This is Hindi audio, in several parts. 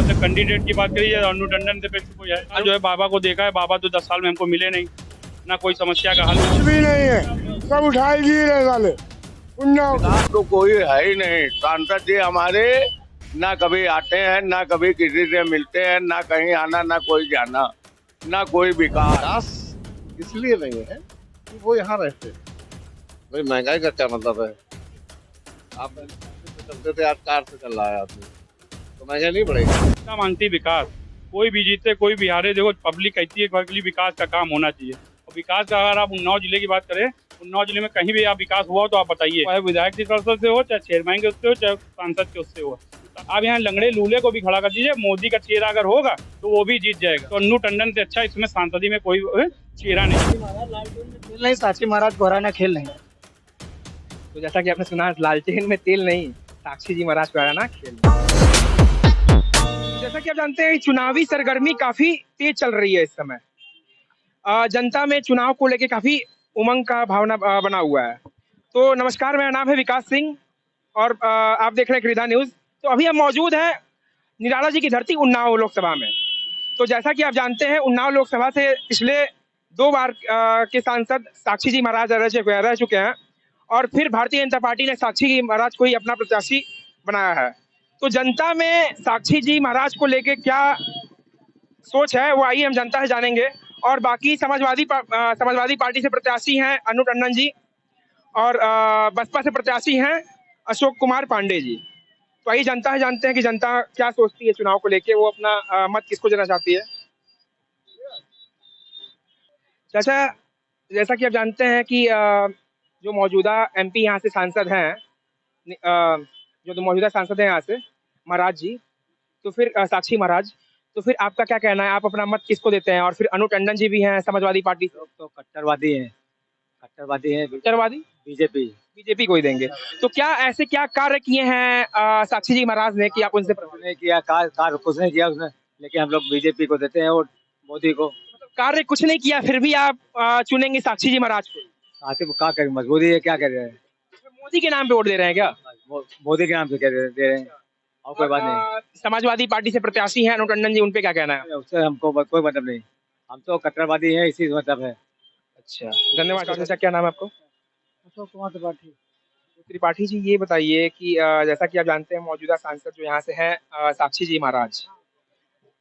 से कैंडिडेट की बात करिए, अन्नू टंडन से फिर कोई है जो है बाबा को देखा है। बाबा तो 10 साल में हमको मिले नहीं, ना कोई समस्या का हल कुछ भी नहीं है, सब उठाएगी रहे वाले उन्नाव। तो कोई है ही नहीं। सांसद जी हमारे ना कभी आते हैं, ना कभी किसी से मिलते हैं, ना कहीं आना, ना कोई जाना, ना कोई विकास। विकास इसलिए नहीं है कि वो यहाँ रहते हैं। भाई महंगाई का क्या मतलब है? आप चलते थे, आज कार से चल रहा है आदमी, तो महंगाई नहीं बढ़ेगी। क्या मांगती विकास? कोई भी जीते कोई भी हारे, देखो पब्लिक कहती है कि विकास का काम होना चाहिए। और विकास का अगर आप उन्नाव जिले की बात करें, उन्नाव जिले में कहीं भी आप विकास हुआ हो तो आप बताइए, चाहे विधायक की तरफ से हो, चाहे चेयरमैन के उससे हो, चाहे सांसद के उससे हो। आप यहाँ लंगड़े लूले को भी खड़ा कर दीजिए, मोदी का चेहरा अगर होगा तो वो भी जीत जाएगा। तो अन्नू टंडन से अच्छा इसमें सांसदी में कोई चेहरा नहीं। नहीं, साक्षी महाराज को हराना खेल नहीं। तो जैसा कि आपने सुना, लालटेन में तेल नहीं, साक्षी जी महाराज को हराना खेल। जैसा कि आप जानते हैं, चुनावी सरगर्मी काफी तेज चल रही है इस समय। जनता में चुनाव को लेकर काफी उमंग का भावना बना हुआ है। तो नमस्कार, मेरा नाम है विकास सिंह और आप देख रहे हैं क्रीडा न्यूज। तो अभी हम मौजूद हैं निराला जी की धरती उन्नाव लोकसभा में। तो जैसा कि आप जानते हैं, उन्नाव लोकसभा से पिछले 2 बार के सांसद साक्षी जी महाराज रह चुके हैं और फिर भारतीय जनता पार्टी ने साक्षी जी महाराज को ही अपना प्रत्याशी बनाया है। तो जनता में साक्षी जी महाराज को लेके क्या सोच है, वो आइए हम जनता से जानेंगे। और बाकी समाजवादी पार्टी से प्रत्याशी हैं अन्नू टंडन जी और बसपा से प्रत्याशी हैं अशोक कुमार पांडे जी। तो आइए जनता से जानते हैं कि जनता क्या सोचती है चुनाव को लेके, वो अपना मत किसको देना चाहती है। जैसा कि आप जानते हैं कि जो मौजूदा एमपी यहाँ से सांसद हैं, जो मौजूदा सांसद हैं यहाँ से महाराज जी, तो फिर साक्षी महाराज, तो फिर आपका क्या कहना है, आप अपना मत किसको देते हैं? और फिर अन्नू टंडन जी भी हैं समाजवादी पार्टी से। तो कट्टरवादी हैं, कट्टरवादी बीजेपी को ही देंगे। तो क्या ऐसे क्या कार्य किए हैं साक्षी जी महाराज ने कि आप उनसे नहीं किया, कार कुछ नहीं किया उसने, लेकिन हम लोग बीजेपी को देते हैं और मोदी को। कार्य कुछ नहीं किया, फिर भी आप चुनेंगे साक्षी जी महाराज को? साथी को क्या करें, मजबूरी है, क्या कर रहे हैं? मोदी के नाम पे वोट दे रहे हैं क्या? मोदी के नाम से दे रहे हैं, और कोई बात नहीं। समाजवादी पार्टी से प्रत्याशी हैं अन्नू टंडन जी, उनपे क्या कहना है? उससे हमको कोई मतलब नहीं, हम तो कट्टरवादी हैं, इसी मतलब है। अच्छा, धन्यवाद। चाचा, क्या नाम है आपको? अशोक कुमार त्रिपाठी। त्रिपाठी जी, ये बताइए कि जैसा कि आप जानते हैं, मौजूदा सांसद जो यहाँ से हैं साक्षी जी महाराज,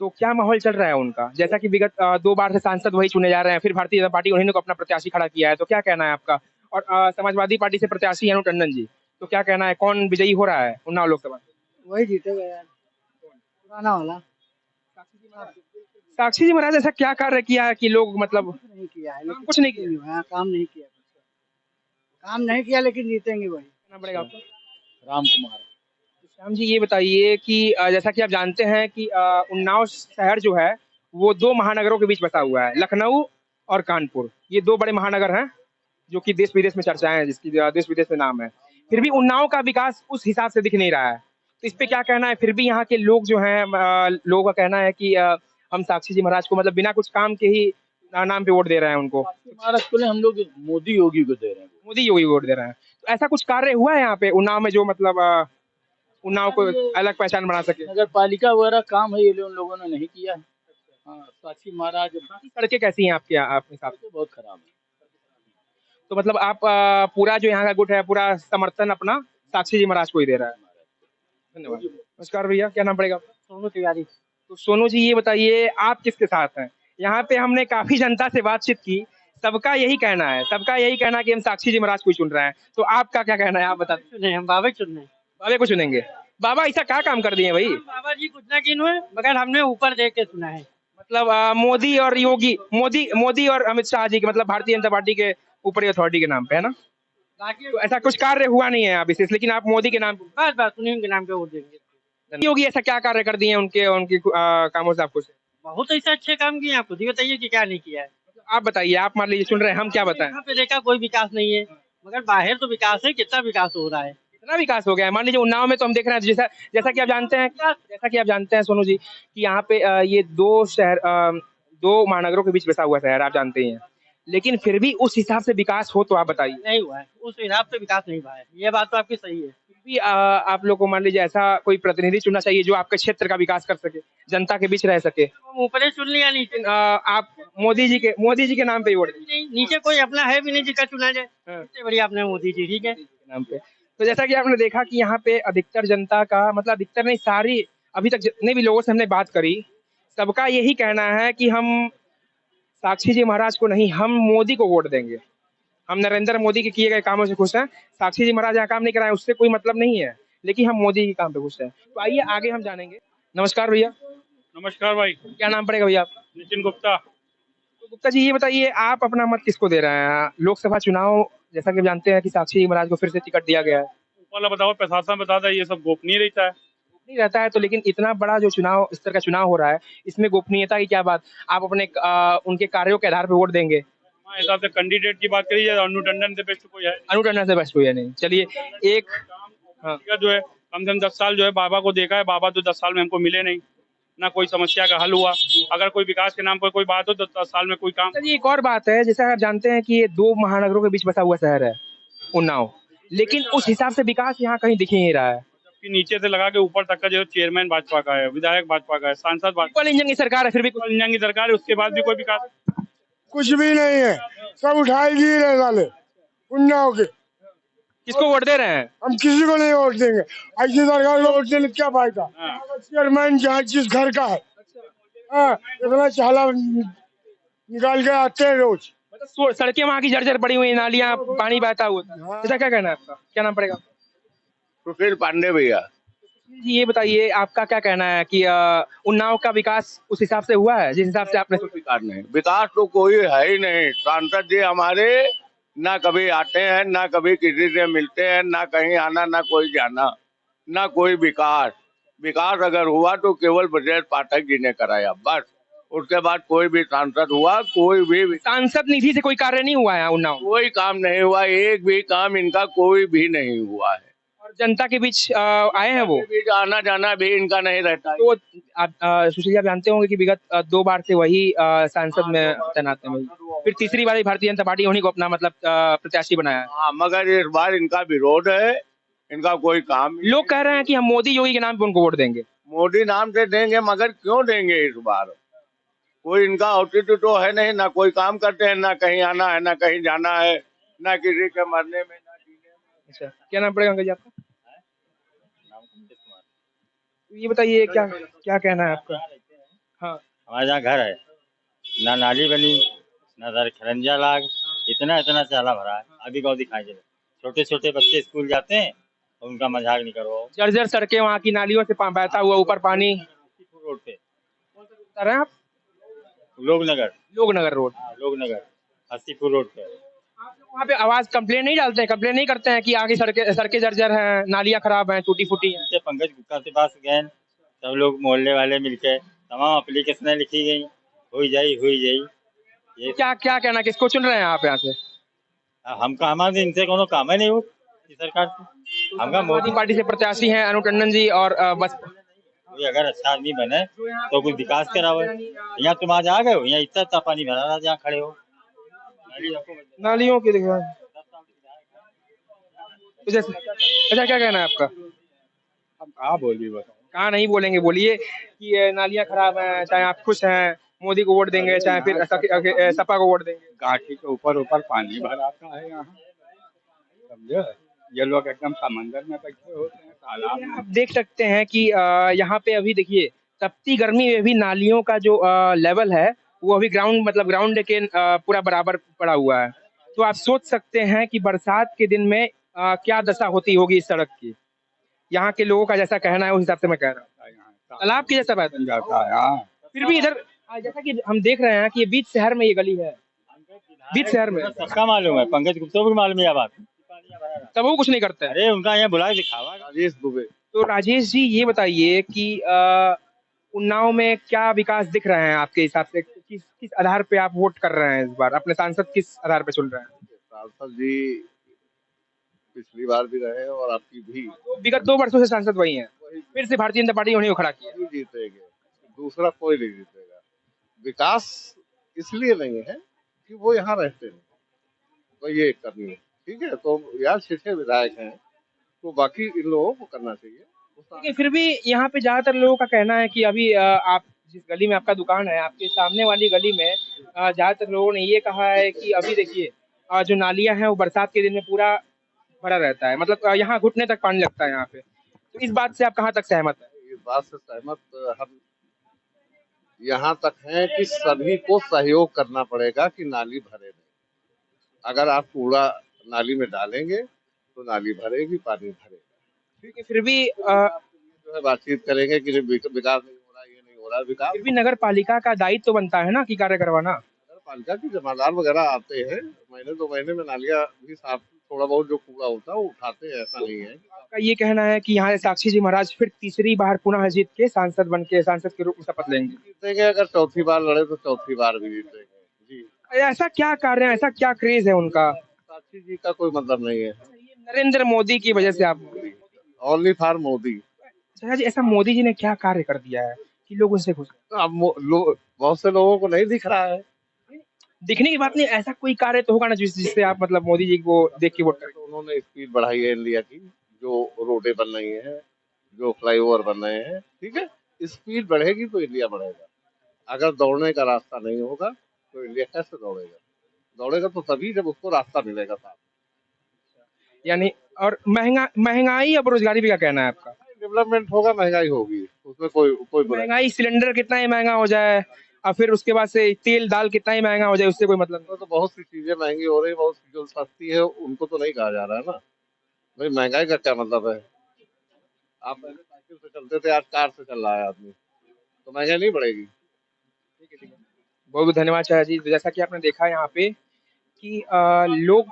तो क्या माहौल चल रहा है उनका? जैसा कि विगत 2 बार से सांसद वही चुने जा रहे हैं, फिर भारतीय जनता पार्टी उन्हीं को अपना प्रत्याशी खड़ा किया है, तो क्या कहना है आपका? और समाजवादी पार्टी से प्रत्याशी अन्नू टंडन जी, तो क्या कहना है, कौन विजयी हो रहा है उन्नाव लोकसभा? वही जीतेगा यार, पुराना वाला साक्षी जी महाराज ऐसा क्या कार्य किया है कि लोग मतलब नहीं किया है, कुछ नहीं किया? काम नहीं किया, लेकिन जीतेंगे वही। करना पड़ेगा आपको। राम कुमार। श्याम जी, ये बताइए कि जैसा कि आप जानते हैं कि उन्नाव शहर जो है वो 2 महानगरों के बीच बसा हुआ है, लखनऊ और कानपुर। ये 2 बड़े महानगर हैं जो कि देश विदेश में चर्चाएं हैं, जिसकी देश विदेश में नाम है। फिर भी उन्नाव का विकास उस हिसाब से दिख नहीं रहा है, तो इस पे क्या कहना है? फिर भी यहाँ के लोग जो हैं, लोगों का कहना है कि हम साक्षी जी महाराज को मतलब बिना कुछ काम के ही नाम पे वोट दे रहे हैं उनको। महाराज को हम लोग मोदी योगी को दे रहे हैं। मोदी योगी वोट दे रहे हैं, तो ऐसा कुछ कार्य हुआ है यहाँ पे उन्नाव में जो मतलब उन्नाव को अलग पहचान बना सके? नगर पालिका वगैरह काम है, ये उन लोगों ने नहीं किया। हाँ, साक्षी महाराज। सड़कें कैसी हैं आपके हिसाब से? बहुत खराब है। तो मतलब आप पूरा जो यहाँ का गुट है, पूरा समर्थन अपना साक्षी जी महाराज को ही दे रहा है। धन्यवाद। नमस्कार भैया, क्या नाम पड़ेगा? सोनू तिवारी। तो सोनू जी, ये बताइए आप किसके साथ हैं? यहाँ पे हमने काफी जनता से बातचीत की, सबका यही कहना है कि हम साक्षी जी महाराज को ही चुन रहे हैं। तो आपका क्या कहना है, आप बता दीजिए। हम बाबा चुनने, बाबा को चुनेंगे? बाबा ऐसा क्या काम कर दिए भाई? बाबा जी कुछ ना किन हुए, मगर हमने ऊपर देख के सुना है। मतलब मोदी और योगी, मोदी और अमित शाह जी के, मतलब भारतीय जनता पार्टी के ऊपरी अथॉरिटी के नाम पे, है ना? तो ऐसा कुछ कार्य हुआ नहीं है आप विशेष, लेकिन आप मोदी के नाम, बस उन्हीं के नाम पे वोट देंगे। योगी ऐसा क्या कार्य कर दिए उनकी कामों से आपको? बहुत ऐसे अच्छे काम किए, आप खुद ही बताइए कि क्या नहीं किया है। आप बताइए, आप मान लीजिए सुन रहे हैं, हम क्या बताएं? यहाँ पे देखा कोई विकास नहीं है, मगर बाहर तो विकास है। कितना विकास हो रहा है, कितना विकास हो गया है। मान लीजिए उन्नाव में तो हम देख रहे हैं, जैसा कि आप जानते हैं सोनू जी, कि यहाँ पे ये 2 महानगरों के बीच बसा हुआ शहर, आप जानते ही हैं, लेकिन फिर भी उस हिसाब से विकास हो तो आप बताइए। नहीं हुआ है। उस हिसाब से विकास नहीं हुआ है, ये बात तो आपकी सही है। भी आप लोग को मान लीजिए ऐसा कोई प्रतिनिधि चुनना चाहिए जो आपके क्षेत्र का विकास कर सके, जनता के बीच रह सके। ऊपर चुन लिया नीचे आप मोदी जी के नाम पे ही वोट देंगे नहीं, नीचे कोई अपना है भी नहीं जिसका चुना जाए। हाँ। सबसे बढ़िया अपने मोदी जी, ठीक है। के नाम पे। तो जैसा कि आपने देखा कि यहाँ पे अधिकतर जनता का मतलब अधिकतर नहीं सारी अभी तक जितने भी लोगों से हमने बात करी, सबका यही कहना है कि हम साक्षी जी महाराज को नहीं, हम मोदी को वोट देंगे। हम नरेंद्र मोदी के किए गए कामों से खुश हैं। साक्षी जी महाराज यहाँ काम नहीं कराए उससे कोई मतलब नहीं है, लेकिन हम मोदी के काम पे खुश हैं। तो आइए आगे हम जानेंगे। नमस्कार भैया, नमस्कार भाई। क्या नाम पड़ेगा भैया आपका? नितिन गुप्ता। तो गुप्ता जी ये बताइए आप अपना मत किसको दे रहे हैं? लोकसभा चुनाव जैसा कि जानते हैं कि साक्षी जी महाराज को फिर से टिकट दिया गया है। वाला बताओ, प्रशासन बताता है ये सब गोपनीय रहता है। नहीं रहता है तो लेकिन इतना बड़ा जो चुनाव स्तर का चुनाव हो रहा है, इसमें गोपनीयता की क्या बात? आप अपने उनके कार्यों के आधार पर वोट देंगे। हमारे हिसाब से कैंडिडेट की बात करी जाए, अनु टंडन से बेस्ट कोई है अनु टंडन से बेस्ट हुई है नहीं। चलिए एक हाँ नहीं। जो है कम से कम 10 साल जो है बाबा को देखा है, बाबा तो 10 साल में हमको मिले नहीं, ना कोई समस्या का हल हुआ। अगर कोई विकास के नाम पर कोई बात हो तो 10 साल में कोई काम। चलिए एक और बात है, जैसा आप जानते हैं कि ये 2 महानगरों के बीच बसा हुआ शहर है उन्नाव, लेकिन उस हिसाब से विकास यहाँ कहीं दिख ही नहीं रहा है। कि नीचे से लगा के ऊपर तक का जो चेयरमैन भाजपा का है, विधायक भाजपा का है, सांसद भाजपा ट्रिपल इंजन की सरकार है, फिर भी इंजन की सरकार है, उसके बाद भी कोई विकास। कुछ भी नहीं है, सब उठाएगी रह साले उन्नाव के। किसको वोट दे रहे हैं? हम किसी को नहीं वोट देंगे, ऐसी सरकार को वोट देने क्या फायदा। चेयरमैन जहाँ जिस घर का है, हाँ, इतना चाला निकाल के आते हैं रोज। मतलब सड़कें वहाँ की जर्जर पड़ी हुई, नालियाँ, पानी बहता हुआ। ऐसा क्या कहना है आपका? क्या नाम पड़ेगा? सुशील पांडे भैया। जी ये बताइए आपका क्या कहना है कि उन्नाव का विकास उस हिसाब से हुआ है जिस हिसाब से आपने कोई विकास नहीं, विकास तो कोई है ही नहीं। सांसद जी हमारे ना कभी आते हैं, ना कभी किसी से मिलते हैं, ना कहीं आना ना कोई जाना, ना कोई विकास। विकास अगर हुआ तो केवल ब्रजेश पाठक जी ने कराया, बस। उसके बाद कोई भी सांसद हुआ, कोई भी सांसद निधि से कोई कार्य नहीं हुआ है उन्नाव, कोई काम नहीं हुआ, एक भी काम इनका कोई भी नहीं हुआ है। और जनता के बीच आए हैं वो, बीच आना जाना भी इनका नहीं रहता है। तो आप सुशील जी आप जानते होंगे कि विगत 2 बार से वही सांसद में तैनात है वही। फिर तीसरी बार भारतीय जनता पार्टी उन्हीं को अपना मतलब प्रत्याशी बनाया है। हाँ, मगर इस बार इनका विरोध है, इनका कोई काम नहीं। लोग कह रहे हैं कि हम मोदी योगी के नाम पे उनको वोट देंगे। मोदी नाम से देंगे, मगर क्यों देंगे इस बार? कोई इनका औचित्य तो है नहीं, ना कोई काम करते हैं, ना कहीं आना है, ना कहीं जाना है, ना किसी के मरने में, ना जीने में। अच्छा क्या नाम पड़ेगा अंकल जी आपका? ये बताइए क्या क्या कहना है आपका? हाँ हमारे यहाँ घर है, ना नाली बनी, ना दर खरंजा लाग, इतना इतना चाला भरा है। अभी गाँव दिखाई दे, छोटे छोटे बच्चे स्कूल जाते हैं और उनका मजाक नहीं करो। जर्जर सड़कें, वहाँ की नालियों से बहता हुआ ऊपर पानी। रोड पे बता रहे हैं आप? लोकनगर, लोकनगर रोड। लोकनगर 80 रोड पे। आप लोग वहाँ पे आवाज कंप्लेन नहीं डालते हैं? कंप्लेन नहीं करते हैं कि आगे सड़कें जर्जर हैं, नालियाँ खराब हैं, टूटी फूटी हैं? से पंकज गुप्ता के पास गए, सब लोग मोहल्ले वाले मिलके तमाम एप्लीकेशनें लिखी गई, हुई जाई। ये क्या क्या कहना, किसको चुन रहे हैं आप यहाँ से? हमका हमारे इनसे कोनो काम है नहीं हो इस सरकार से। हमका मोदी पार्टी से प्रत्याशी हैं अनु टंडन जी और बस कोई अगर अच्छा आदमी बने तो कुछ विकास करावे। यहाँ तुम आज आ गए हो, यहाँ इतना पानी भरा रहा, जहाँ खड़े हो नालियों की देखो। तो जैसे अच्छा क्या कहना है आपका? अब कहाँ बोलिए बताओ। कहाँ नहीं बोलेंगे, बोलिए कि ये नालियाँ खराब हैं, चाहे आप खुश हैं मोदी को वोट देंगे, चाहे फिर सपा को वोट देंगे। घाटी के ऊपर ऊपर पानी भरा आता है यहाँ, समझे। ये लोग एकदम समंदर में बैठे होते हैं, तालाब में। आप देख सकते हैं कि यहाँ पे अभी देखिए तपती गर्मी में भी नालियों का जो लेवल है वो अभी ग्राउंड के पूरा बराबर पड़ा हुआ है। तो आप सोच सकते हैं कि बरसात के दिन में क्या दशा होती होगी इस सड़क की। यहाँ के लोगों का जैसा कहना है उस हिसाब से मैं कह रहा हूँ, तालाब की जैसा बहता जाता है। हाँ, फिर भी इधर जैसा कि हम देख रहे हैं कि ये बीच शहर में ये गली है, बीच शहर में। सबका मालूम है, पंकज गुप्ता को भी मालूम है यह बात, तब वो कुछ नहीं करते हैं। अरे उनका यहाँ बुला के दिखावा। राजेश दुबे। तो राजेश जी ये बताइए कि उन्नाव में क्या विकास दिख रहे हैं आपके हिसाब से? किस आधार पे आप वोट कर रहे हैं इस बार? अपने सांसद किस आधार पे चुन रहे हैं? सांसद जी पिछली बार भी रहे और आपकी भी। तो विगत 2 वर्षों से सांसद वही हैं, फिर से भारतीय जनता पार्टी उन्हीं को खड़ा किया। नहीं जीतेंगे, दूसरा कोई नहीं जीतेगा। विकास इसलिए नहीं है कि वो यहाँ रहते नहीं, तो ये करनी है, ठीक है। तो यार 6 विधायक हैं, तो बाकी इन लोगों को करना चाहिए। लेकिन फिर भी यहाँ पे ज्यादातर लोगों का कहना है कि अभी आप जिस गली में आपका दुकान है, आपके सामने वाली गली में ज्यादातर लोगों ने ये कहा है कि अभी देखिए जो नालियां हैं वो बरसात के दिन में पूरा भरा रहता है, मतलब यहाँ घुटने तक पानी लगता है यहाँ पे। तो इस बात से आप कहाँ तक सहमत है? इस बात से सहमत हम यहाँ तक हैं कि सभी को सहयोग करना पड़ेगा कि नाली भरे नहीं। अगर आप कूड़ा नाली में डालेंगे तो नाली भरेगी, पानी भरेगा। क्योंकि फिर भी जो है बातचीत करेंगे कि विकास नहीं हो रहा, ये नहीं हो रहा विकास। फिर भी नगर पालिका का दायित्व तो बनता है ना कि कार्य करवाना। नगर पालिका की जमादार वगैरह आते हैं, महीने 2 महीने में नालियाँ भी साफ, थोड़ा बहुत जो कूड़ा होता है वो उठाते हैं, ऐसा नहीं है। आपका ये कहना है कि यहाँ से साक्षी जी महाराज फिर तीसरी बार पुनः जीत के सांसद के रूप में शपथ लेंगे? जीतेंगे, अगर चौथी बार लड़े तो चौथी बार भी जीतेंगे जी। ऐसा क्या कार्य है, ऐसा क्या क्रेज है उनका? साक्षी जी का कोई मतलब नहीं है। नरेंद्र मोदी की वजह से आप? Only for Modi. चाचा जी, ऐसा मोदी जी ने क्या कार्य कर दिया है कि लोग उनसे खुश हैं? अब बहुत से लोगों को नहीं दिख रहा है। दिखने की बात नहीं, ऐसा कोई कार्य तो होगा ना जिससे आप मतलब मोदी जी को देख के वोट करें। तो उन्होंने स्पीड बढ़ाई है इंडिया की, जो रोडें बन रही हैं, जो फ्लाईओवर बन रहे हैं, ठीक है, स्पीड बढ़ेगी तो इंडिया बढ़ेगा। अगर दौड़ने का रास्ता नहीं होगा तो इंडिया कैसे दौड़ेगा? दौड़ेगा तो तभी जब उसको रास्ता मिलेगा साथ। यानी और महंगाई और बेरोजगारी भी क्या कहना है आपका? डेवलपमेंट होगा, महंगाई होगी, उसमें कोई बुराई महंगाई, सिलेंडर कितना ही महंगा हो जाए और फिर उसके बाद से तेल दाल कितना ही महंगा हो जाए, उससे कोई मतलब नहीं। तो बहुत सी चीजें महंगी हो रही, बहुत सी जो सस्ती है उनको तो नहीं कहा जा रहा है ना भाई। महंगाई का क्या मतलब है? आप पहले साइकिल से चलते थे, आज कार से चल रहा है आदमी, तो महंगाई नहीं बढ़ेगी। बहुत बहुत धन्यवाद चाचा जी। तो जैसा कि आपने देखा यहाँ पे कि लोग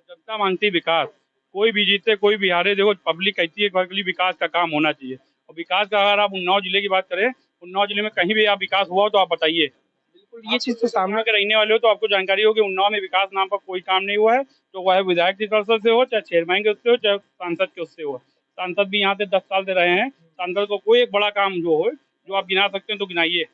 जनता मांगती है विकास, कोई भी जीते कोई भी हारे, देखो पब्लिक कहती है कि लिए विकास का काम होना चाहिए। और विकास का अगर आप उन्नाव जिले की बात करें, उन्नाव जिले में कहीं भी आप विकास हुआ हो तो आप बताइए। बिल्कुल ये चीज तो सामने के रहने वाले हो तो आपको जानकारी हो कि उन्नाव में विकास नाम पर कोई काम नहीं हुआ है, तो वह विधायक की तरफ से हो, चाहे चेयरमैन के उससे हो, चाहे सांसद के उससे हो। सांसद भी यहाँ से 10 साल से रहे हैं, सांसद को कोई एक बड़ा काम जो हो जो आप गिना सकते हैं तो गिनाइए।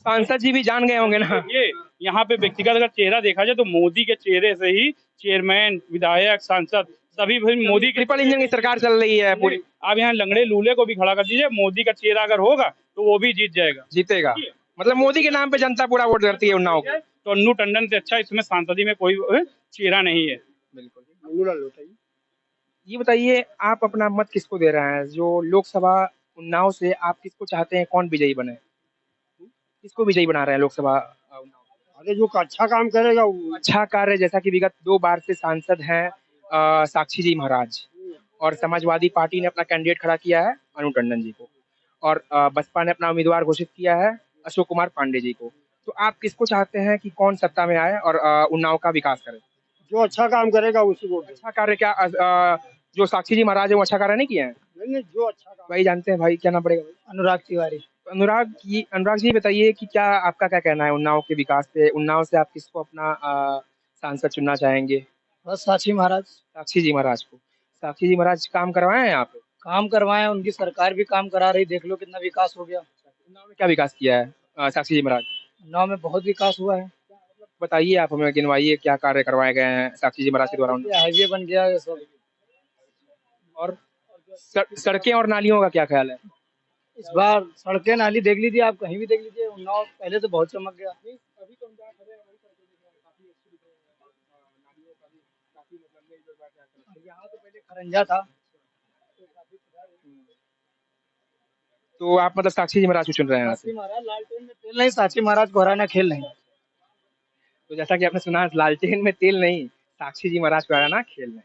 सांसद जी भी जान गए होंगे ना। ये यहाँ पे व्यक्तिगत अगर चेहरा देखा जाए तो मोदी के चेहरे से ही चेयरमैन, विधायक, सांसद सभी मोदी के ट्रिपल इंजन की सरकार चल रही है पूरी। आप यहाँ लंगड़े लूले को भी खड़ा कर दीजिए, मोदी का चेहरा अगर होगा तो वो भी जीत जाएगा, जीतेगा। मतलब मोदी के नाम पे जनता पूरा वोट करती है उन्नाव को। तो अन्नू टंडन से अच्छा इसमें सांसदी में कोई चेहरा नहीं है। बिल्कुल। ये बताइए आप अपना मत किसको दे रहे हैं? जो लोकसभा उन्नाव से आप किसको चाहते हैं, कौन विजयी बने? किसको विजयी बना रहे हैं लोकसभा? अरे जो अच्छा काम करेगा अच्छा कार्य, जैसा कि विगत 2 बार से सांसद हैं साक्षी जी महाराज, और समाजवादी पार्टी ने अपना कैंडिडेट खड़ा किया है अनु टंडन जी को, और बसपा ने अपना उम्मीदवार घोषित किया है अशोक कुमार पांडे जी को। तो आप किसको चाहते हैं कि कौन सत्ता में आए और उन्नाव का विकास करे? जो अच्छा काम करेगा उसी को। अच्छा कार्य क्या जो साक्षी जी महाराज है वो अच्छा कार्य नहीं किए हैं? नहीं, जो अच्छा काम। भाई जानते हैं भाई, क्या नाम पड़ेगा? अनुराग तिवारी। अनुराग जी बताइए कि क्या आपका क्या कहना है उन्नाव के विकास पे? उन्नाव से आप किसको अपना सांसद चुनना चाहेंगे? बस साक्षी महाराज। साक्षी जी महाराज को। साक्षी जी महाराज काम करवाए हैं यहाँ पे? काम करवाए, उनकी सरकार भी काम करा रही, देख लो कितना विकास हो गया। उन्नाव में क्या विकास किया है साक्षी जी महाराज? उन्नाव में बहुत विकास हुआ है। बताइए, आप हमें गिनवाइए क्या कार्य करवाए गए हैं साक्षी जी महाराज के द्वारा। हाईवे बन गया ये सब। और सड़कें और नालियों का क्या ख्याल है? इस बार सड़कें नाली देख लीजिए, आप कहीं भी देख लीजिए, उन्नाव पहले तो बहुत चमक गया। यहाँ तो पहले खरंजा था। तो आप मतलब साक्षी जी महाराज को चुन रहे हैं? साक्षी महाराज लालटेन में तेल नहीं, साक्षी महाराज को हराना खेल नहीं। तो जैसा कि आपने सुना, लालटेन में तेल नहीं, साक्षी जी महाराज को हराना खेल नहीं।